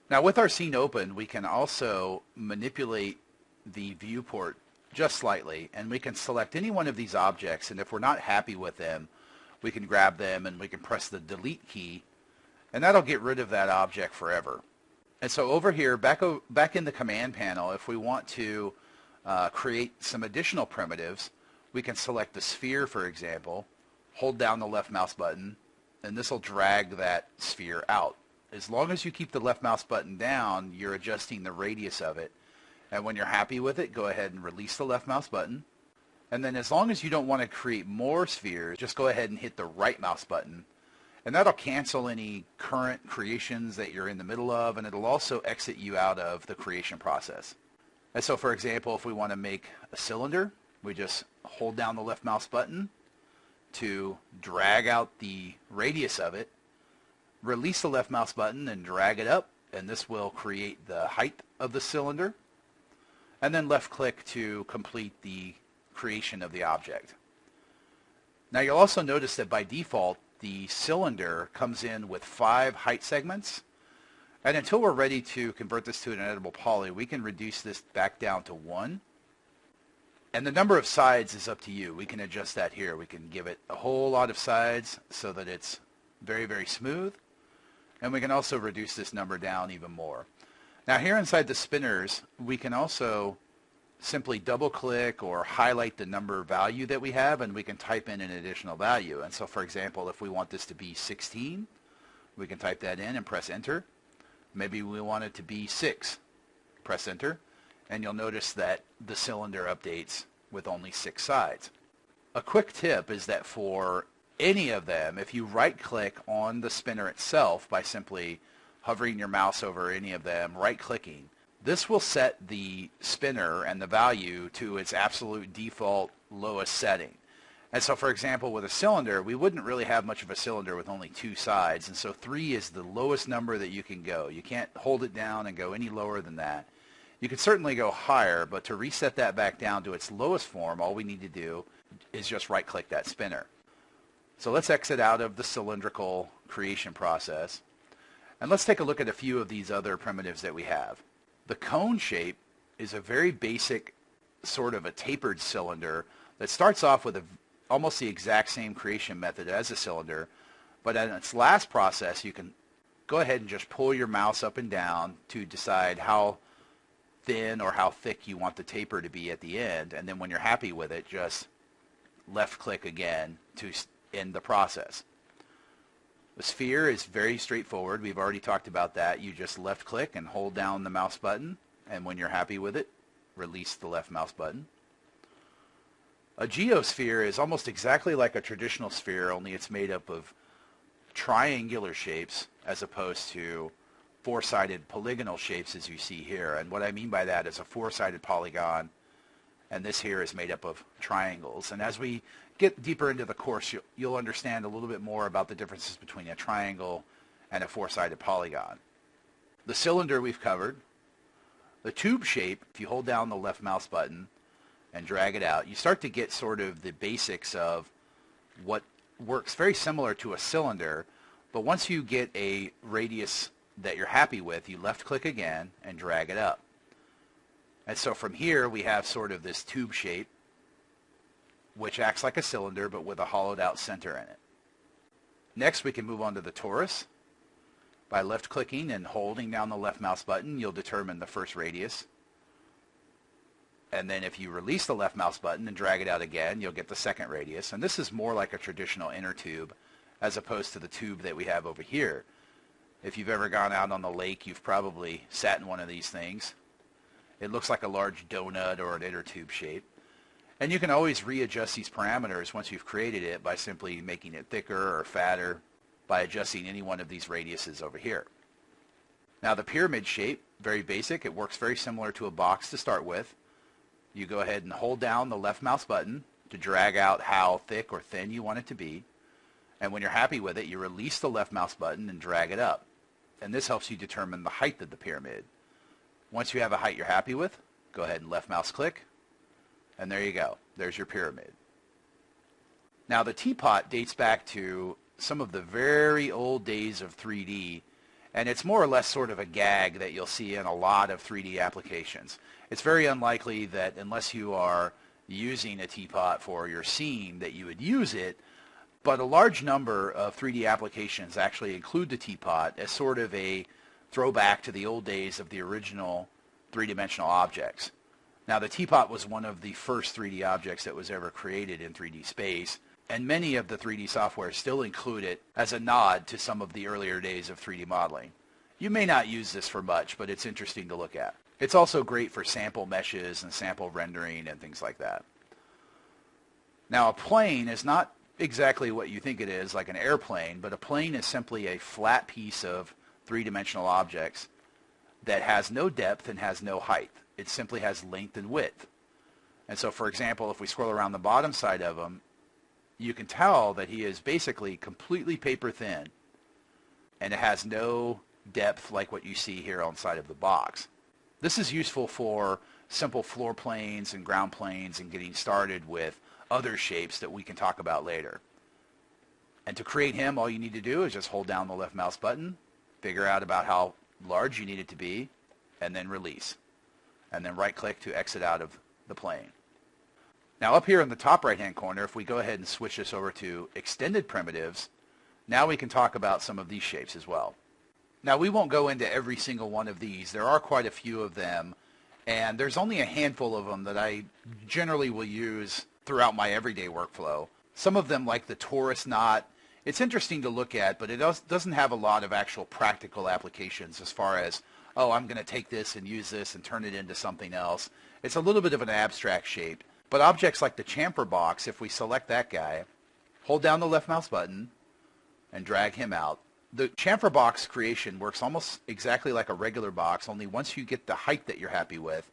Now with our scene open, we can also manipulate the viewport just slightly, and we can select any one of these objects, and if we're not happy with them, we can grab them and we can press the delete key, and that'll get rid of that object forever. And so over here, back in the command panel, if we want to create some additional primitives, we can select the sphere, for example, hold down the left mouse button, and this will drag that sphere out. As long as you keep the left mouse button down, you're adjusting the radius of it. And when you're happy with it, go ahead and release the left mouse button. And then as long as you don't want to create more spheres, just go ahead and hit the right mouse button. And that'll cancel any current creations that you're in the middle of, and it'll also exit you out of the creation process. And so for example, if we want to make a cylinder, we just hold down the left mouse button to drag out the radius of it, release the left mouse button and drag it up, and this will create the height of the cylinder, and then left click to complete the creation of the object. Now you'll also notice that by default the cylinder comes in with 5 height segments, and until we're ready to convert this to an editable poly, we can reduce this back down to 1. And the number of sides is up to you. We can adjust that here. We can give it a whole lot of sides so that it's very, very smooth. And we can also reduce this number down even more. Now here inside the spinners, we can also simply double click or highlight the number value that we have, and we can type in an additional value. And so for example, if we want this to be 16, we can type that in and press enter. Maybe we want it to be 6. Press enter. And you'll notice that the cylinder updates with only 6 sides. A quick tip is that for any of them, if you right click on the spinner itself by simply hovering your mouse over any of them, right clicking, this will set the spinner and the value to its absolute default lowest setting. And so for example, with a cylinder, we wouldn't really have much of a cylinder with only 2 sides, and so 3 is the lowest number that you can go. You can't hold it down and go any lower than that. You could certainly go higher, but to reset that back down to its lowest form, all we need to do is just right-click that spinner. So let's exit out of the cylindrical creation process, and let's take a look at a few of these other primitives that we have. The cone shape is a very basic sort of a tapered cylinder that starts off with almost the exact same creation method as a cylinder, but in its last process, you can go ahead and just pull your mouse up and down to decide how thin or how thick you want the taper to be at the end, and then when you're happy with it, just left click again to end the process. The sphere is very straightforward. We've already talked about that. You just left click and hold down the mouse button, and when you're happy with it, release the left mouse button. A geosphere is almost exactly like a traditional sphere, only it's made up of triangular shapes as opposed to 4-sided polygonal shapes as you see here. And what I mean by that is a 4-sided polygon, and this here is made up of triangles. And as we get deeper into the course, you'll understand a little bit more about the differences between a triangle and a 4-sided polygon. The cylinder we've covered. The tube shape, if you hold down the left mouse button and drag it out, you start to get sort of the basics of what works very similar to a cylinder, but once you get a radius that you're happy with, you left click again and drag it up. And so from here we have sort of this tube shape which acts like a cylinder but with a hollowed out center in it. Next we can move on to the torus. By left clicking and holding down the left mouse button, you'll determine the first radius. And then if you release the left mouse button and drag it out again, you'll get the second radius. And this is more like a traditional inner tube as opposed to the tube that we have over here. If you've ever gone out on the lake, you've probably sat in one of these things. It looks like a large donut or an inner tube shape. And you can always readjust these parameters once you've created it by simply making it thicker or fatter by adjusting any one of these radiuses over here. Now the pyramid shape, very basic. It works very similar to a box to start with. You go ahead and hold down the left mouse button to drag out how thick or thin you want it to be. And when you're happy with it, you release the left mouse button and drag it up. And this helps you determine the height of the pyramid. Once you have a height you're happy with, go ahead and left mouse click, and there you go. There's your pyramid. Now the teapot dates back to some of the very old days of 3D, And it's more or less sort of a gag that you'll see in a lot of 3D applications. It's very unlikely that unless you are using a teapot for your scene that you would use it, but a large number of 3D applications actually include the teapot as sort of a throwback to the old days of the original three-dimensional objects. Now, the teapot was one of the first 3D objects that was ever created in 3D space, and many of the 3D software still include it as a nod to some of the earlier days of 3D modeling. You may not use this for much, but it's interesting to look at. It's also great for sample meshes and sample rendering and things like that. Now, a plane is not exactly what you think it is, like an airplane, but a plane is simply a flat piece of three-dimensional objects that has no depth and has no height. It simply has length and width. And so, for example, if we scroll around the bottom side of him, you can tell that he is basically completely paper thin, and it has no depth like what you see here on the side of the box. This is useful for simple floor planes and ground planes and getting started with other shapes that we can talk about later. And to create him, all you need to do is just hold down the left mouse button, figure out about how large you need it to be, and then release. And then right-click to exit out of the plane. Now up here in the top right-hand corner, if we go ahead and switch this over to extended primitives, now we can talk about some of these shapes as well. Now we won't go into every single one of these. There are quite a few of them, and there's only a handful of them that I generally will use throughout my everyday workflow. Some of them, like the torus knot, it's interesting to look at, but it doesn't have a lot of actual practical applications as far as, oh, I'm going to take this and use this and turn it into something else. It's a little bit of an abstract shape. But objects like the chamfer box, if we select that guy, hold down the left mouse button and drag him out. The chamfer box creation works almost exactly like a regular box, only once you get the height that you're happy with,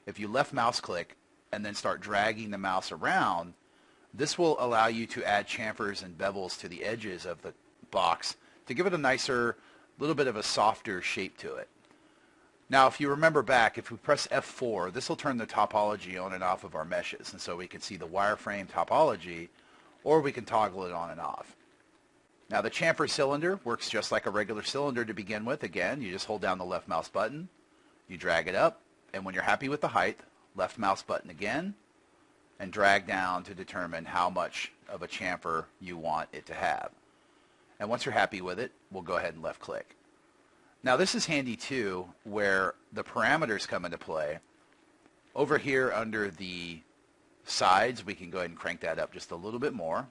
if you left mouse click and then start dragging the mouse around, this will allow you to add chamfers and bevels to the edges of the box to give it a nicer, little bit of a softer shape to it. Now, if you remember back, if we press F4, this will turn the topology on and off of our meshes. And so we can see the wireframe topology, or we can toggle it on and off. Now, the chamfer cylinder works just like a regular cylinder to begin with. Again, you just hold down the left mouse button, you drag it up, and when you're happy with the height, left mouse button again, and drag down to determine how much of a chamfer you want it to have. And once you're happy with it, we'll go ahead and left click. Now this is handy too, where the parameters come into play. Over here under the sides, we can go ahead and crank that up just a little bit more.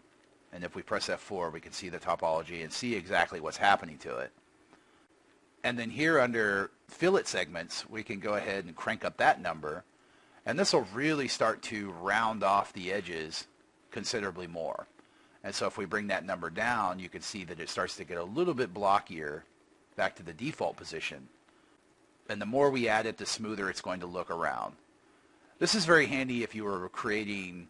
And if we press F4, we can see the topology and see exactly what's happening to it. And then here under fillet segments, we can go ahead and crank up that number. And this will really start to round off the edges considerably more. And so if we bring that number down, you can see that it starts to get a little bit blockier back to the default position. And the more we add it, the smoother it's going to look around. This is very handy if you were creating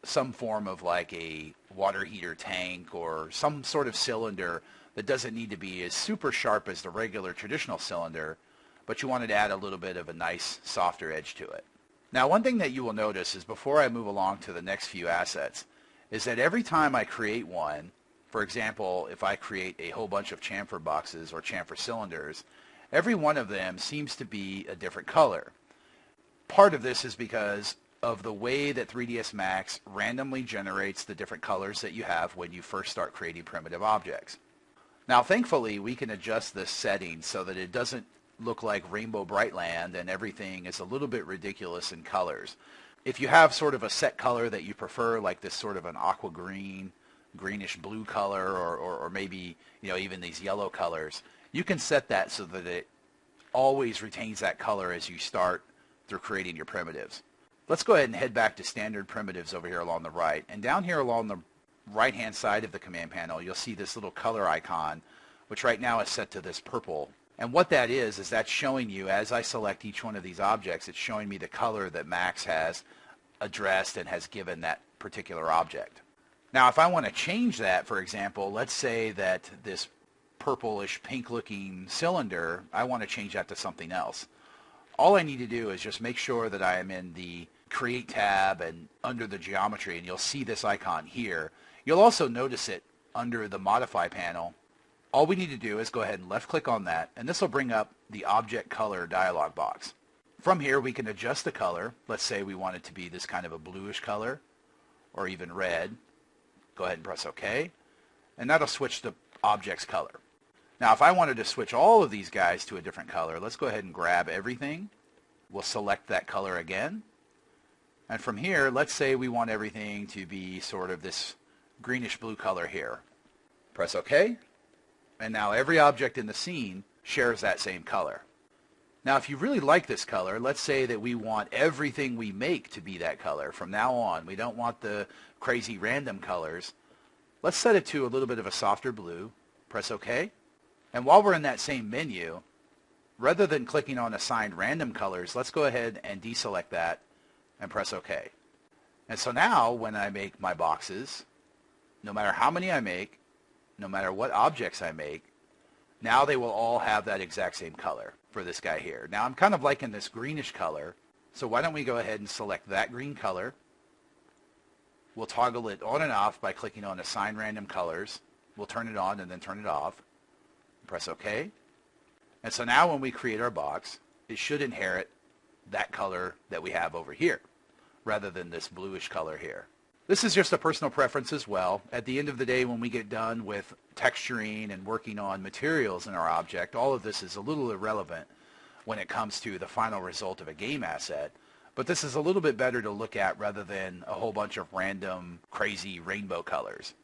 some form of like a water heater tank or some sort of cylinder that doesn't need to be as super sharp as the regular traditional cylinder, but you wanted to add a little bit of a nice softer edge to it. Now, one thing that you will notice is before I move along to the next few assets is that every time I create one, for example, if I create a whole bunch of chamfer boxes or chamfer cylinders, every one of them seems to be a different color. Part of this is because of the way that 3ds Max randomly generates the different colors that you have when you first start creating primitive objects. Now, thankfully, we can adjust this setting so that it doesn't look like Rainbow Brightland and everything is a little bit ridiculous in colors. If you have sort of a set color that you prefer, like this sort of an aqua green, greenish blue color, or maybe even these yellow colors, you can set that so that it always retains that color as you start through creating your primitives. Let's go ahead and head back to standard primitives over here along the right. And down here along the right hand side of the command panel, you'll see this little color icon, which right now is set to this purple. And what that is that's showing you, as I select each one of these objects, it's showing me the color that Max has addressed and has given that particular object. Now, if I want to change that, for example, let's say that this purplish pink looking cylinder, I want to change that to something else. All I need to do is just make sure that I am in the Create tab and under the geometry, and you'll see this icon here. You'll also notice it under the Modify panel All we need to do is go ahead and left click on that, and this will bring up the object color dialog box. From here we can adjust the color. Let's say we want it to be this kind of a bluish color or even red. Go ahead and press OK, and that'll switch the object's color. Now if I wanted to switch all of these guys to a different color, let's go ahead and grab everything. We'll select that color again, and from here let's say we want everything to be sort of this greenish blue color here. Press OK, and now every object in the scene shares that same color. Now if you really like this color, let's say that we want everything we make to be that color from now on. We don't want the crazy random colors. Let's set it to a little bit of a softer blue. Press OK. And while we're in that same menu, rather than clicking on Assign Random Colors, let's go ahead and deselect that and press OK. And so now when I make my boxes, no matter how many I make, no matter what objects I make, now they will all have that exact same color for this guy here. Now I'm kind of liking this greenish color, so why don't we go ahead and select that green color. We'll toggle it on and off by clicking on Assign Random Colors. We'll turn it on and then turn it off. Press OK. And so now when we create our box, it should inherit that color that we have over here, rather than this bluish color here. This is just a personal preference as well. At the end of the day, when we get done with texturing and working on materials in our object, all of this is a little irrelevant when it comes to the final result of a game asset. But this is a little bit better to look at rather than a whole bunch of random, crazy rainbow colors.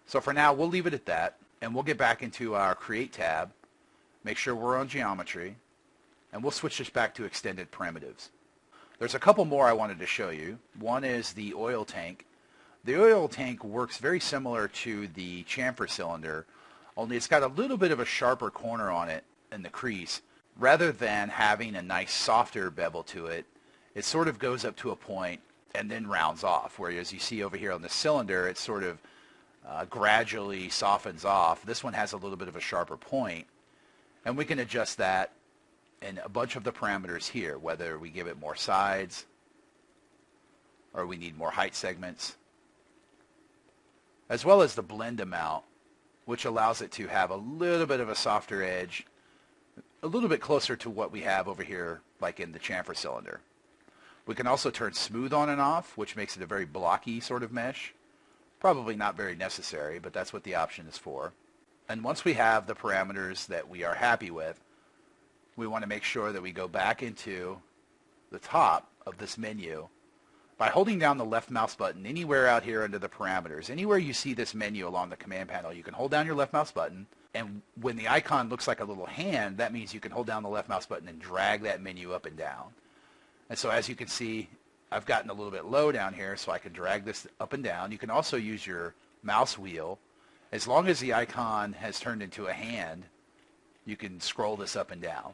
So for now, we'll leave it at that, and we'll get back into our Create tab, make sure we're on Geometry, and we'll switch this back to Extended Primitives. There's a couple more I wanted to show you. One is the oil tank. The oil tank works very similar to the chamfer cylinder, only it's got a little bit of a sharper corner on it in the crease. Rather than having a nice softer bevel to it, it sort of goes up to a point and then rounds off, whereas you see over here on the cylinder, it sort of gradually softens off. This one has a little bit of a sharper point, and we can adjust that in a bunch of the parameters here, whether we give it more sides or we need more height segments, as well as the blend amount, which allows it to have a little bit of a softer edge, a little bit closer to what we have over here, like in the chamfer cylinder. We can also turn smooth on and off, which makes it a very blocky sort of mesh. Probably not very necessary, but that's what the option is for. And once we have the parameters that we are happy with, we want to make sure that we go back into the top of this menu by holding down the left mouse button anywhere out here under the parameters. Anywhere you see this menu along the command panel, you can hold down your left mouse button, and when the icon looks like a little hand, that means you can hold down the left mouse button and drag that menu up and down. And so as you can see, I've gotten a little bit low down here, so I can drag this up and down. You can also use your mouse wheel. As long as the icon has turned into a hand, you can scroll this up and down.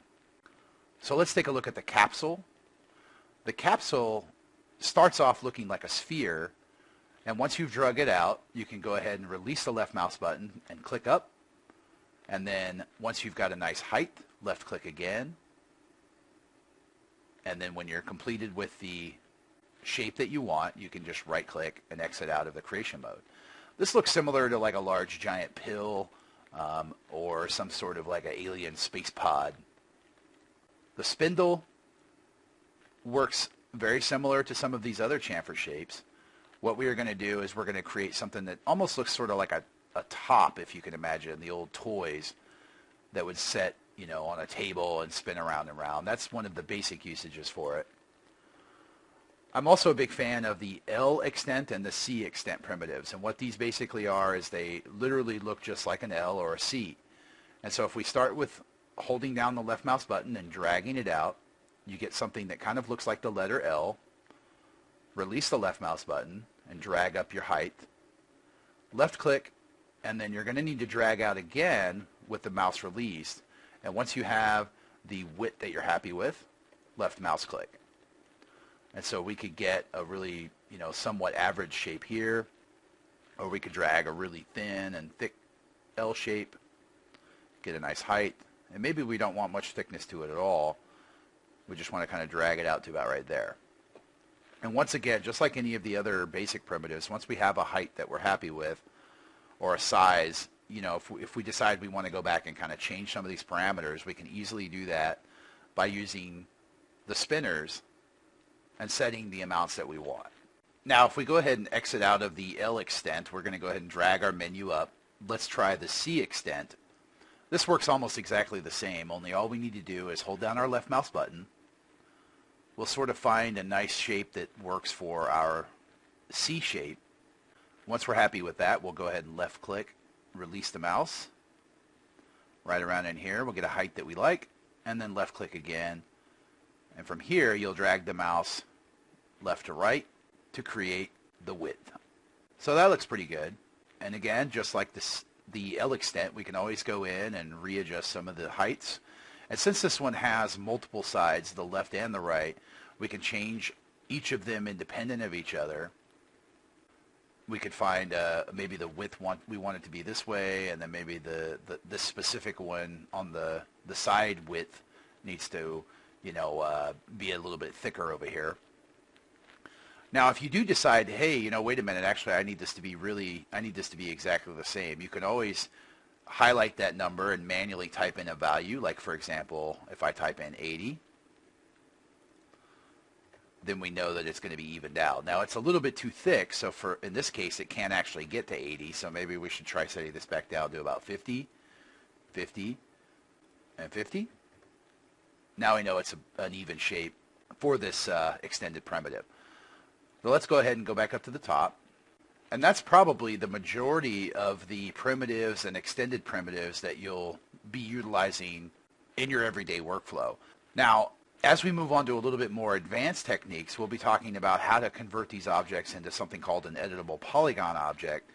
So let's take a look at the capsule. The capsule starts off looking like a sphere, and once you've drug it out, you can go ahead and release the left mouse button and click up, and then once you've got a nice height, left click again, and then when you're completed with the shape that you want, you can just right click and exit out of the creation mode. This looks similar to like a large giant pill or some sort of like an alien space pod. The spindle works very similar to some of these other chamfer shapes. What we are going to do is we're going to create something that almost looks sort of like a top, if you can imagine, the old toys that would set, you know, on a table and spin around and around. That's one of the basic usages for it. I'm also a big fan of the L extent and the C extent primitives, and what these basically are is they literally look just like an L or a C. And so if we start with holding down the left mouse button and dragging it out, you get something that kind of looks like the letter L. Release the left mouse button and drag up your height. Left click, and then you're going to need to drag out again with the mouse released. And once you have the width that you're happy with, left mouse click. And so we could get a really, you know, somewhat average shape here, or we could drag a really thin and thick L shape, get a nice height, and maybe we don't want much thickness to it at all. We just want to kind of drag it out to about right there. And once again, just like any of the other basic primitives, once we have a height that we're happy with, or a size if we decide we want to go back and kind of change some of these parameters, we can easily do that by using the spinners and setting the amounts that we want. Now, if we go ahead and exit out of the L extent, we're going to go ahead and drag our menu up. Let's try the C extent. This works almost exactly the same, only all we need to do is hold down our left mouse button. We'll sort of find a nice shape that works for our C shape. Once we're happy with that, we'll go ahead and left click, release the mouse. Right around in here, we'll get a height that we like, and then left click again. And from here, you'll drag the mouse left to right to create the width. So that looks pretty good. And again, just like the L extent, we can always go in and readjust some of the heights. And since this one has multiple sides, the left and the right, we can change each of them independent of each other. We could find maybe the width we want it to be this way, and then maybe the specific one on the side width needs to be a little bit thicker over here. Now, if you do decide, hey, wait a minute, actually, I need this to be exactly the same, you can always highlight that number and manually type in a value. Like, for example, if I type in 80, then we know that it's going to be evened out. Now, it's a little bit too thick, so in this case, it can't actually get to 80, so maybe we should try setting this back down to about 50, 50, and 50. Now we know it's an even shape for this extended primitive. So let's go ahead and go back up to the top. And that's probably the majority of the primitives and extended primitives that you'll be utilizing in your everyday workflow. Now, as we move on to a little bit more advanced techniques, we'll be talking about how to convert these objects into something called an editable polygon object,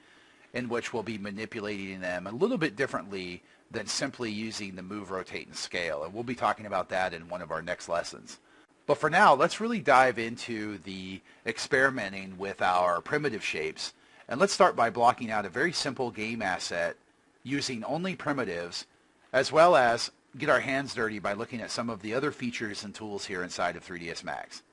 in which we'll be manipulating them a little bit differently than simply using the move, rotate, and scale. And we'll be talking about that in one of our next lessons. But for now, let's really dive into the experimenting with our primitive shapes. And let's start by blocking out a very simple game asset using only primitives, as well as get our hands dirty by looking at some of the other features and tools here inside of 3ds Max.